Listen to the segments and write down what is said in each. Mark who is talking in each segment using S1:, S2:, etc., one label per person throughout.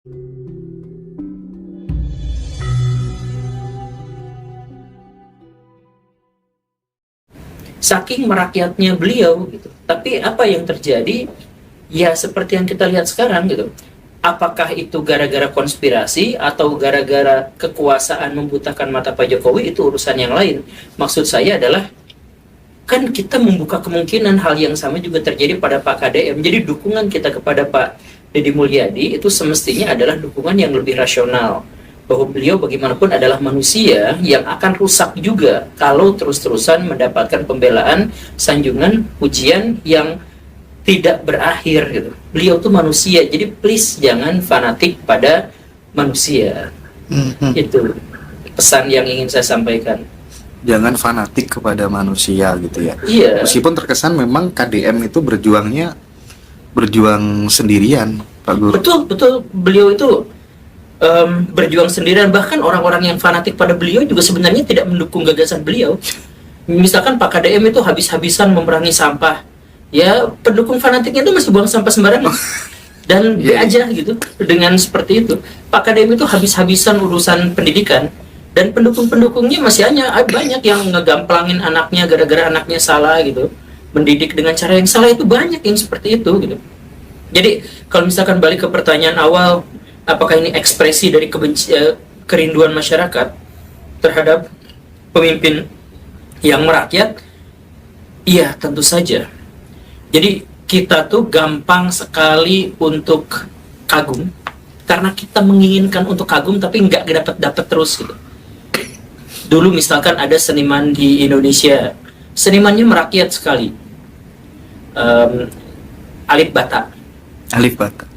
S1: Saking merakyatnya beliau gitu. Tapi apa yang terjadi? Ya seperti yang kita lihat sekarang gitu. Apakah itu gara-gara konspirasi atau gara-gara kekuasaan membutakan mata Pak Jokowi, itu urusan yang lain. Maksud saya adalah, kan kita membuka kemungkinan hal yang sama juga terjadi pada Pak KDM. Jadi dukungan kita kepada Pak Deddy Mulyadi itu semestinya adalah dukungan yang lebih rasional. Bahwa beliau bagaimanapun adalah manusia yang akan rusak juga kalau terus-terusan mendapatkan pembelaan, sanjungan, pujian yang tidak berakhir gitu. Beliau tuh manusia, jadi please jangan fanatik pada manusia. Itu pesan yang ingin saya sampaikan.
S2: Jangan fanatik kepada manusia gitu ya.
S1: Iya.
S2: Meskipun terkesan memang KDM itu berjuang sendirian, Pak Guru.
S1: Betul. Beliau itu berjuang sendirian. Bahkan orang-orang yang fanatik pada beliau juga sebenarnya tidak mendukung gagasan beliau. Misalkan Pak KDM itu habis-habisan memerangi sampah. Ya, pendukung fanatiknya itu masih buang sampah sembarangan. Dan aja gitu. Dengan seperti itu, Pak KDM itu habis-habisan urusan pendidikan. Dan pendukung-pendukungnya masih banyak yang ngegamplangin anaknya gara-gara anaknya salah gitu. Mendidik dengan cara yang salah, itu banyak yang seperti itu gitu. Jadi, kalau misalkan balik ke pertanyaan awal, apakah ini ekspresi dari kerinduan masyarakat terhadap pemimpin yang merakyat? Iya, tentu saja. Jadi kita tuh gampang sekali untuk kagum karena kita menginginkan untuk kagum tapi nggak dapat terus gitu. Dulu misalkan ada seniman di Indonesia, senimannya merakyat sekali, Alif Bata.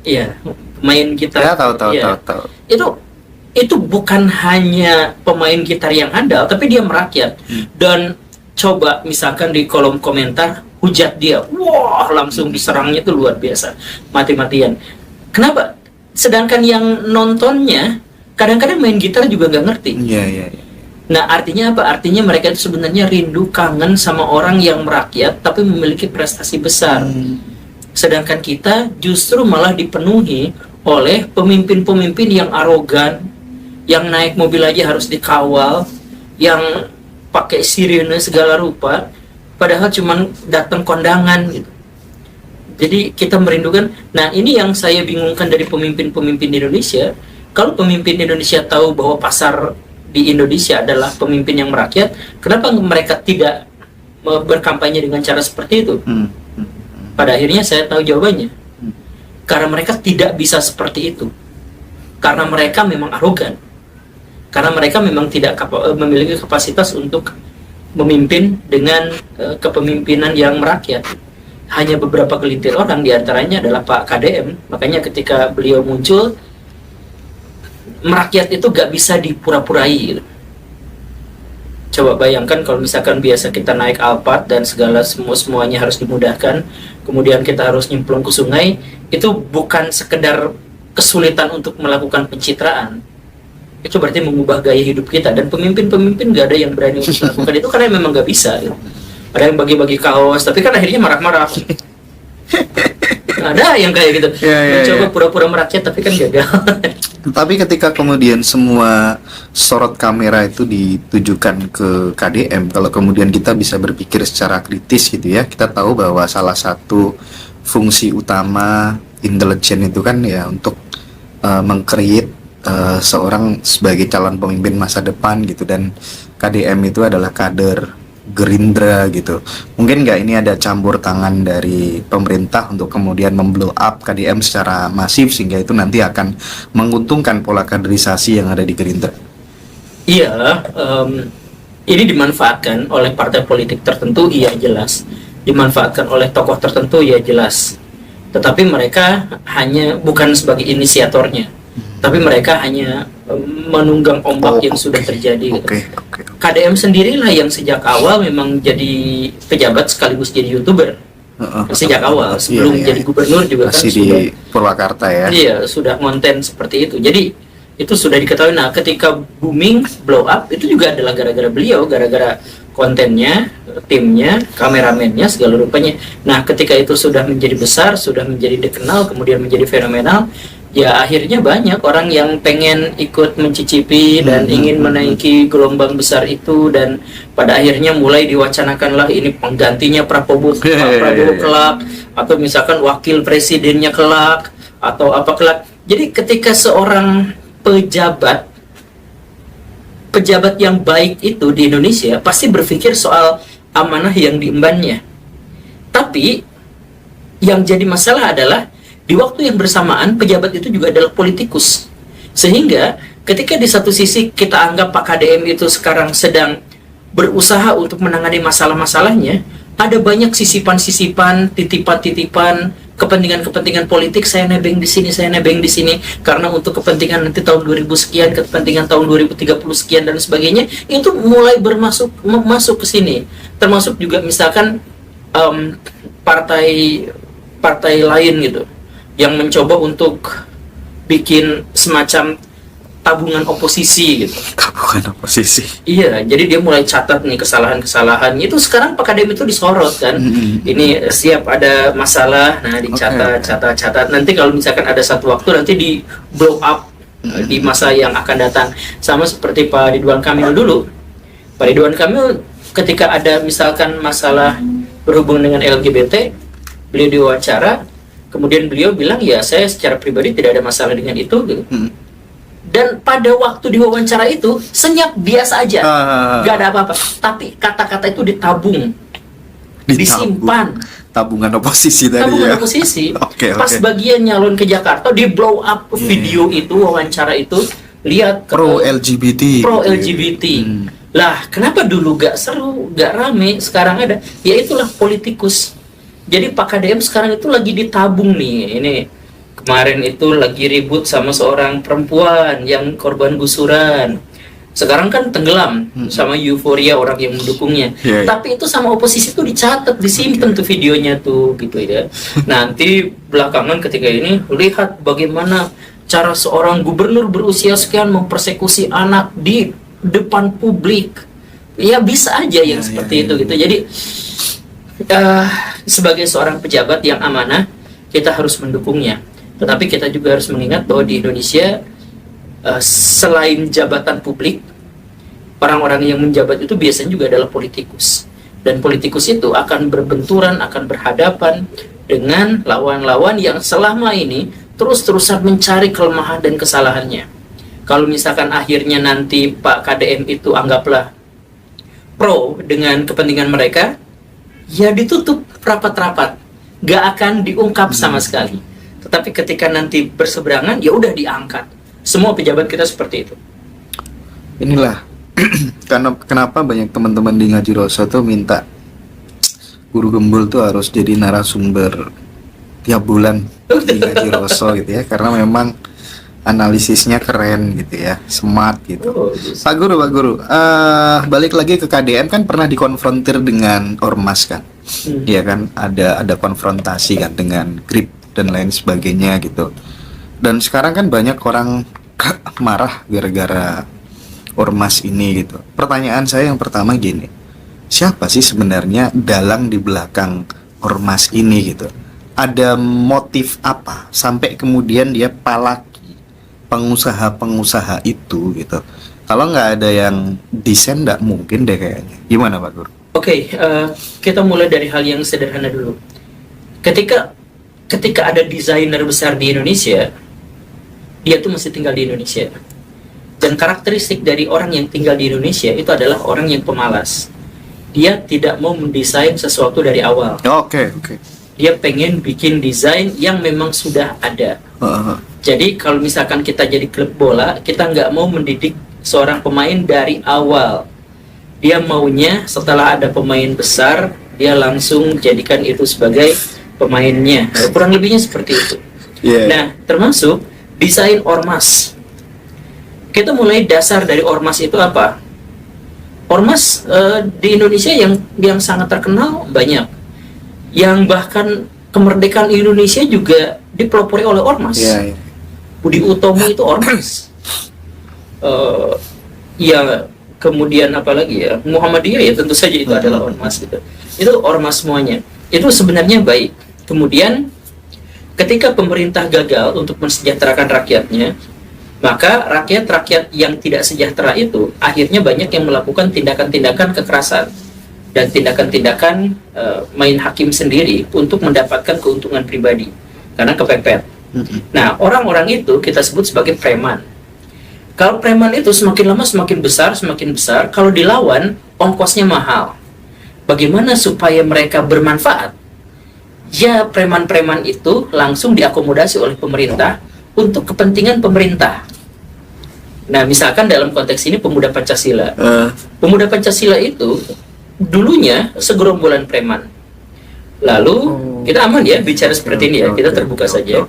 S1: Iya, pemain gitar.
S2: Ya, tahu.
S1: Itu bukan hanya pemain gitar yang handal, tapi dia merakyat. Dan coba misalkan di kolom komentar hujat dia, wah langsung diserangnya tuh luar biasa, mati-matian. Kenapa? Sedangkan yang nontonnya kadang-kadang main gitar juga nggak ngerti.
S2: Iya.
S1: Nah artinya apa? Artinya mereka itu sebenarnya rindu, kangen sama orang yang merakyat tapi memiliki prestasi besar. Sedangkan kita justru malah dipenuhi oleh pemimpin-pemimpin yang arogan, yang naik mobil aja harus dikawal, yang pakai sirene segala rupa, padahal cuma datang kondangan gitu. Jadi kita merindukan. Nah ini yang saya bingungkan dari pemimpin-pemimpin Indonesia. Kalau pemimpin Indonesia tahu bahwa pasar di Indonesia adalah pemimpin yang merakyat, kenapa mereka tidak berkampanye dengan cara seperti itu? Pada akhirnya saya tahu jawabannya. Karena mereka tidak bisa seperti itu. Karena mereka memang arogan. Karena mereka memang tidak memiliki kapasitas untuk memimpin dengan kepemimpinan yang merakyat. Hanya beberapa gelintir orang, diantaranya adalah Pak KDM. Makanya ketika beliau muncul, merakyat itu gak bisa dipura-purai gitu. Coba bayangkan kalau misalkan biasa kita naik Alphard dan semuanya harus dimudahkan, kemudian kita harus nyemplung ke sungai, itu bukan sekedar kesulitan untuk melakukan pencitraan, itu berarti mengubah gaya hidup kita. Dan pemimpin-pemimpin gak ada yang berani untuk melakukan itu karena memang gak bisa gitu. Ada yang bagi-bagi kaos tapi kan akhirnya marah-marah. Ada yang kayak gitu, mencoba pura-pura merakyat tapi kan gagal.
S2: Tapi ketika kemudian semua sorot kamera itu ditujukan ke KDM, kalau kemudian kita bisa berpikir secara kritis gitu ya, kita tahu bahwa salah satu fungsi utama intelijen itu kan ya untuk meng-create seorang sebagai calon pemimpin masa depan gitu, dan KDM itu adalah kader Gerindra gitu. Mungkin nggak ini ada campur tangan dari pemerintah untuk kemudian memblow up KDM secara masif sehingga itu nanti akan menguntungkan pola kaderisasi yang ada di Gerindra?
S1: Iya, ini dimanfaatkan oleh partai politik tertentu, iya jelas. Dimanfaatkan oleh tokoh tertentu, iya jelas. Tetapi mereka hanya bukan sebagai inisiatornya, tapi mereka hanya menunggang ombak yang sudah terjadi gitu. KDM sendirilah yang sejak awal memang jadi pejabat sekaligus jadi YouTuber. Sejak awal, sebelum jadi gubernur juga
S2: masih
S1: kan
S2: di Purwakarta ya.
S1: Iya, sudah konten seperti itu. Jadi itu sudah diketahui. Nah, ketika booming, blow up, itu juga adalah gara-gara beliau, gara-gara kontennya, timnya, kameramennya, segala rupanya. Nah, ketika itu sudah menjadi besar, sudah menjadi dikenal, kemudian menjadi fenomenal, ya akhirnya banyak orang yang pengen ikut mencicipi dan ingin menaiki gelombang besar itu, dan pada akhirnya mulai diwacanakanlah ini penggantinya Prabowo kelak, atau misalkan wakil presidennya kelak, atau apa kelak. Jadi ketika seorang pejabat yang baik itu di Indonesia pasti berpikir soal amanah yang diembannya. Tapi yang jadi masalah adalah di waktu yang bersamaan pejabat itu juga adalah politikus. Sehingga ketika di satu sisi kita anggap Pak KDM itu sekarang sedang berusaha untuk menangani masalah-masalahnya, ada banyak sisipan-sisipan, titipan-titipan, kepentingan-kepentingan politik, saya nebeng di sini, karena untuk kepentingan nanti tahun 2000 sekian, kepentingan tahun 2030 sekian dan sebagainya, itu mulai masuk ke sini. Termasuk juga misalkan partai lain gitu yang mencoba untuk bikin semacam tabungan oposisi gitu.
S2: Tabungan oposisi.
S1: Iya, jadi dia mulai catat nih kesalahan-kesalahan. Itu sekarang Pak Kadem itu disorot kan. Ini siap ada masalah, nah dicatat, catat. Nanti kalau misalkan ada satu waktu nanti di blow up di masa yang akan datang. Sama seperti Pak Ridwan Kamil dulu. Pak Ridwan Kamil ketika ada misalkan masalah berhubungan dengan LGBT, beliau diwawancara, kemudian beliau bilang ya saya secara pribadi tidak ada masalah dengan itu gitu. Dan pada waktu diwawancara itu senyap biasa aja, nggak ada apa-apa. Tapi kata-kata itu ditabung, disimpan.
S2: Tabungan oposisi tadi
S1: tabungan
S2: ya.
S1: Oposisi. Pas
S2: Oke.
S1: bagian nyalon ke Jakarta di blow up video itu, wawancara itu, lihat
S2: Pro LGBT.
S1: Lah, kenapa dulu gak seru, gak rame, sekarang ada? Ya itulah politikus. Jadi Pak KDM sekarang itu lagi ditabung nih. Ini kemarin itu lagi ribut sama seorang perempuan yang korban gusuran. Sekarang kan tenggelam sama euforia orang yang mendukungnya. Tapi itu sama oposisi tuh dicatat, disimpan tuh videonya tuh gitu ya. Nanti belakangan ketika ini lihat bagaimana cara seorang gubernur berusia sekian mempersekusi anak di depan publik. Ya bisa aja yang seperti itu gitu. Jadi sebagai seorang pejabat yang amanah, kita harus mendukungnya. Tetapi kita juga harus mengingat bahwa di Indonesia selain jabatan publik, orang-orang yang menjabat itu biasanya juga adalah politikus. Dan politikus itu akan berbenturan, akan berhadapan dengan lawan-lawan yang selama ini terus-terusan mencari kelemahan dan kesalahannya. Kalau misalkan akhirnya nanti Pak KDM itu anggaplah pro dengan kepentingan mereka, ya ditutup rapat-rapat, gak akan diungkap sama sekali. Tetapi ketika nanti berseberangan, ya udah diangkat. Semua pejabat kita seperti itu.
S2: Inilah karena kenapa banyak teman-teman di Ngaji Roso tuh minta Guru Gembul tuh harus jadi narasumber tiap bulan di Ngaji Roso gitu ya, karena memang analisisnya keren gitu ya, smart gitu. Pak Guru, balik lagi ke KDM, kan pernah dikonfrontir dengan ormas kan, ya kan, ada konfrontasi kan dengan GRIP dan lain sebagainya gitu. Dan sekarang kan banyak orang marah gara-gara ormas ini gitu. Pertanyaan saya yang pertama gini, siapa sih sebenarnya dalang di belakang ormas ini gitu? Ada motif apa sampai kemudian dia palaki pengusaha-pengusaha itu gitu? Kalau nggak ada yang desain, nggak mungkin deh kayaknya. Gimana Pak Guru?
S1: Oke, kita mulai dari hal yang sederhana dulu. Ketika ada desainer besar di Indonesia, dia tuh mesti tinggal di Indonesia. Dan karakteristik dari orang yang tinggal di Indonesia itu adalah orang yang pemalas. Dia tidak mau mendesain sesuatu dari awal.
S2: Oke.
S1: Dia pengen bikin desain yang memang sudah ada. Jadi kalau misalkan kita jadi klub bola, kita nggak mau mendidik seorang pemain dari awal. Dia maunya setelah ada pemain besar, dia langsung jadikan itu sebagai pemainnya. Kurang lebihnya seperti itu. Nah, termasuk desain ormas. Kita mulai dasar dari ormas itu apa? Ormas di Indonesia yang sangat terkenal banyak. Yang bahkan kemerdekaan Indonesia juga dipelopori oleh ormas. Budi Utomo itu ormas. Ya, kemudian apa lagi ya? Muhammadiyah ya tentu saja itu adalah ormas gitu. Itu ormas semuanya. Itu sebenarnya baik. Kemudian ketika pemerintah gagal untuk mensejahterakan rakyatnya, maka rakyat-rakyat yang tidak sejahtera itu akhirnya banyak yang melakukan tindakan-tindakan kekerasan dan tindakan-tindakan main hakim sendiri untuk mendapatkan keuntungan pribadi karena kepepet. Nah, orang-orang itu kita sebut sebagai preman. Kalau preman itu semakin lama semakin besar, kalau dilawan ongkosnya mahal. Bagaimana supaya mereka bermanfaat? Ya, preman-preman itu langsung diakomodasi oleh pemerintah untuk kepentingan pemerintah. Nah, misalkan dalam konteks ini pemuda Pancasila. Pemuda Pancasila itu dulunya segerombolan preman. Lalu kita aman ya bicara seperti ini ya, kita terbuka saja.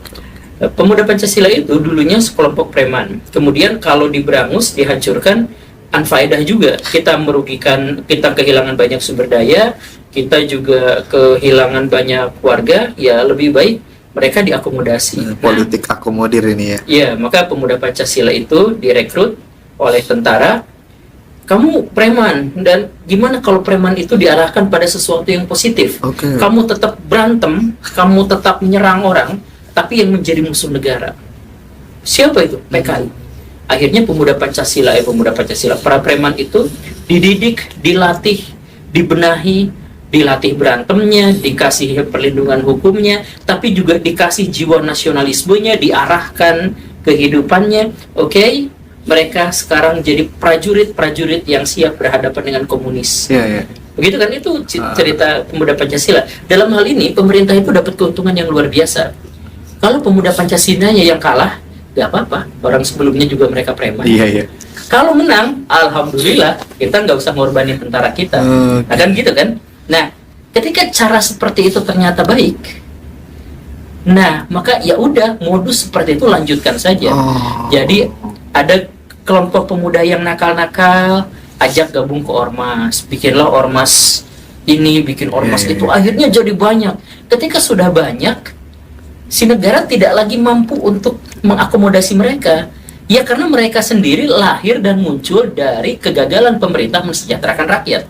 S1: Pemuda Pancasila itu dulunya sekelompok preman. Kemudian kalau diberangus, dihancurkan, unfaedah juga. Kita merugikan, kita kehilangan banyak sumber daya, kita juga kehilangan banyak warga. Ya lebih baik mereka diakomodasi.
S2: Politik akomodir ini ya.
S1: Ya, maka pemuda Pancasila itu direkrut oleh tentara. Kamu preman, dan gimana kalau preman itu diarahkan pada sesuatu yang positif? Kamu tetap berantem, kamu tetap menyerang orang, tapi yang menjadi musuh negara. Siapa itu? PKI. Akhirnya pemuda Pancasila, para preman itu dididik, dilatih, dibenahi, dilatih berantemnya, dikasih perlindungan hukumnya, tapi juga dikasih jiwa nasionalismenya, diarahkan kehidupannya. Oke, mereka sekarang jadi prajurit-prajurit yang siap berhadapan dengan komunis. Begitu kan, itu cerita pemuda Pancasila. Dalam hal ini pemerintah itu dapat keuntungan yang luar biasa. Kalau pemuda Pancasilanya yang kalah, gak apa-apa. Orang sebelumnya juga mereka preman. Kalau menang, alhamdulillah, kita nggak usah ngorbanin tentara kita. Nah, kan gitu kan? Nah, ketika cara seperti itu ternyata baik, nah maka ya udah, modus seperti itu lanjutkan saja. Jadi ada kelompok pemuda yang nakal-nakal, ajak gabung ke ormas, bikinlah ormas ini, bikin ormas itu, akhirnya jadi banyak. Ketika sudah banyak, si negara tidak lagi mampu untuk mengakomodasi mereka. Ya karena mereka sendiri lahir dan muncul dari kegagalan pemerintah mensejahterakan rakyat.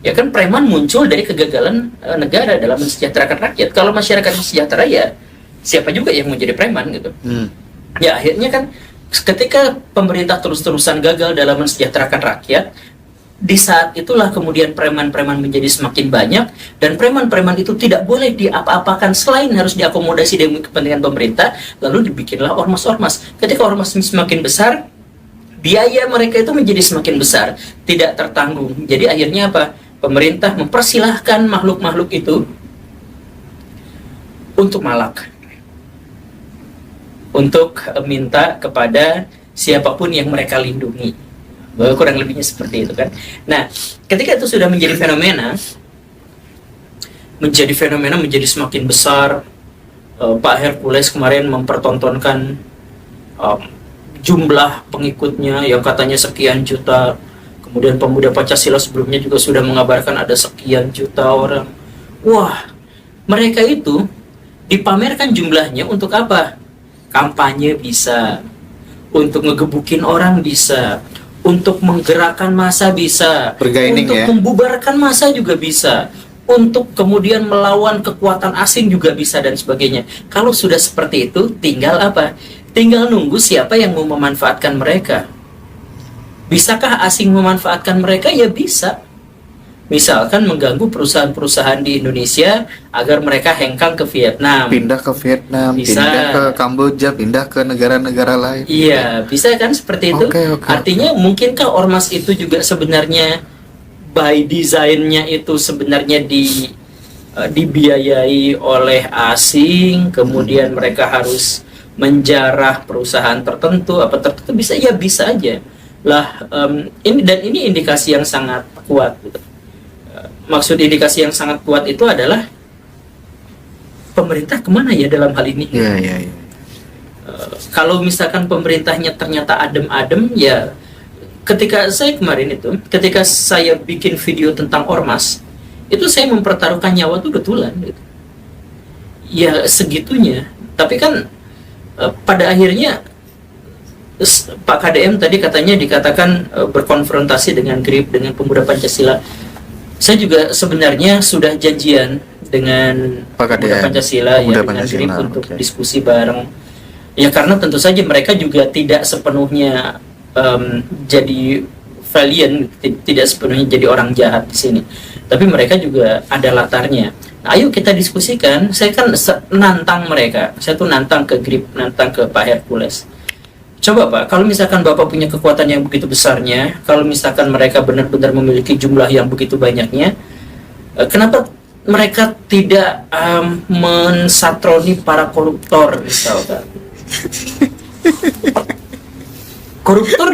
S1: Ya kan, preman muncul dari kegagalan negara dalam mensejahterakan rakyat. Kalau masyarakat sejahtera, ya siapa juga yang mau jadi preman gitu. Ya akhirnya kan ketika pemerintah terus-terusan gagal dalam mensejahterakan rakyat, di saat itulah kemudian preman-preman menjadi semakin banyak, dan preman-preman itu tidak boleh diapa-apakan selain harus diakomodasi demi kepentingan pemerintah. Lalu dibikinlah ormas-ormas. Ketika ormas semakin besar, biaya mereka itu menjadi semakin besar, tidak tertanggung. Jadi akhirnya apa? Pemerintah mempersilahkan makhluk-makhluk itu untuk malak, untuk minta kepada siapapun yang mereka lindungi. Kurang lebihnya seperti itu kan. Nah, ketika itu sudah menjadi fenomena, menjadi semakin besar. Pak Hercules kemarin mempertontonkan jumlah pengikutnya yang katanya sekian juta. Kemudian pemuda Pancasila sebelumnya juga sudah mengabarkan ada sekian juta orang. Wah, mereka itu dipamerkan jumlahnya untuk apa? Kampanye bisa, untuk ngegebukin orang bisa, untuk menggerakkan massa bisa, untuk membubarkan massa juga bisa, untuk kemudian melawan kekuatan asing juga bisa, dan sebagainya. Kalau sudah seperti itu, tinggal apa? Tinggal nunggu siapa yang mau memanfaatkan mereka. Bisakah asing memanfaatkan mereka? Ya bisa. Misalkan mengganggu perusahaan-perusahaan di Indonesia agar mereka hengkang ke Vietnam.
S2: Pindah ke Vietnam, bisa. Pindah ke Kamboja, pindah ke negara-negara lain.
S1: Iya, bisa kan seperti itu. Artinya mungkinkah ormas itu juga sebenarnya by design-nya itu sebenarnya dibiayai oleh asing, kemudian mereka harus menjarah perusahaan tertentu, bisa, ya bisa aja lah. Ini indikasi yang sangat kuat gitu. Maksud indikasi yang sangat kuat itu adalah pemerintah kemana ya dalam hal ini? Kalau misalkan pemerintahnya ternyata adem-adem, ya ketika saya bikin video tentang ormas, itu saya mempertaruhkan nyawa tuh betulan gitu. Ya segitunya. Tapi kan pada akhirnya Pak KDM tadi katanya dikatakan berkonfrontasi dengan GRIP, dengan pemuda Pancasila. Saya juga sebenarnya sudah janjian dengan
S2: Pak
S1: Pemuda
S2: KDM.
S1: Pancasila ya,
S2: Pemuda
S1: dengan
S2: Pancasila,
S1: GRIP untuk
S2: oke.
S1: diskusi bareng. Ya karena tentu saja mereka juga tidak sepenuhnya jadi valiant, tidak sepenuhnya jadi orang jahat di sini. Tapi mereka juga ada latarnya. Nah, ayo kita diskusikan. Saya kan nantang mereka. Saya tuh nantang ke GRIP, nantang ke Pak Hercules. Coba Pak, kalau misalkan Bapak punya kekuatan yang begitu besarnya, kalau misalkan mereka benar-benar memiliki jumlah yang begitu banyaknya, kenapa mereka tidak mensatroni para koruptor misalkan? Koruptor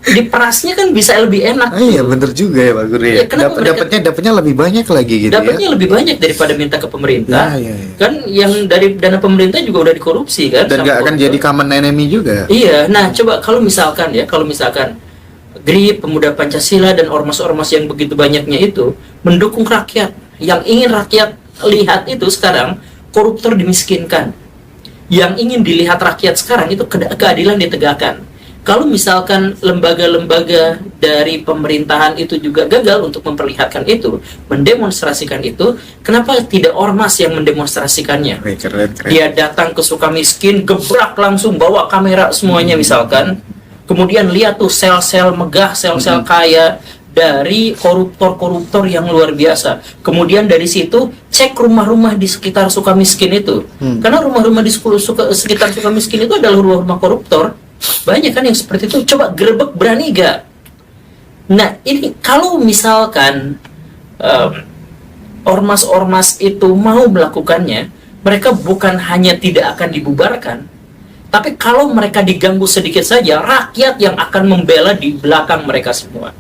S1: diperasnya kan bisa lebih enak.
S2: Iya bener juga ya Pak Guru ya.
S1: Ya, kenapa mereka-
S2: Dapatnya lebih banyak lagi gitu
S1: Dapatnya
S2: ya.
S1: lebih banyak daripada minta ke pemerintah.
S2: Ya, ya, ya.
S1: Kan yang dari dana pemerintah juga udah dikorupsi kan.
S2: Dan
S1: sama
S2: nggak akan
S1: koruptor.
S2: jadi common enemy juga.
S1: Iya, nah coba kalau misalkan GRIP, Pemuda Pancasila dan ormas-ormas yang begitu banyaknya itu mendukung rakyat, yang ingin rakyat lihat itu sekarang koruptor dimiskinkan. Yang ingin dilihat rakyat sekarang itu keadilan ditegakkan. Kalau misalkan lembaga-lembaga dari pemerintahan itu juga gagal untuk memperlihatkan itu, mendemonstrasikan itu, kenapa tidak ormas yang mendemonstrasikannya?
S2: Wih, keren.
S1: Dia datang ke Sukamiskin, gebrak langsung, bawa kamera semuanya misalkan. Kemudian lihat tuh sel-sel megah, sel-sel kaya dari koruptor-koruptor yang luar biasa. Kemudian dari situ cek rumah-rumah di sekitar Sukamiskin itu. Karena rumah-rumah di sekitar Sukamiskin itu adalah rumah-rumah koruptor. Banyak kan yang seperti itu. Coba gerebek, berani gak? Nah ini kalau misalkan ormas-ormas itu mau melakukannya, mereka bukan hanya tidak akan dibubarkan, tapi kalau mereka diganggu sedikit saja, rakyat yang akan membela di belakang mereka semua.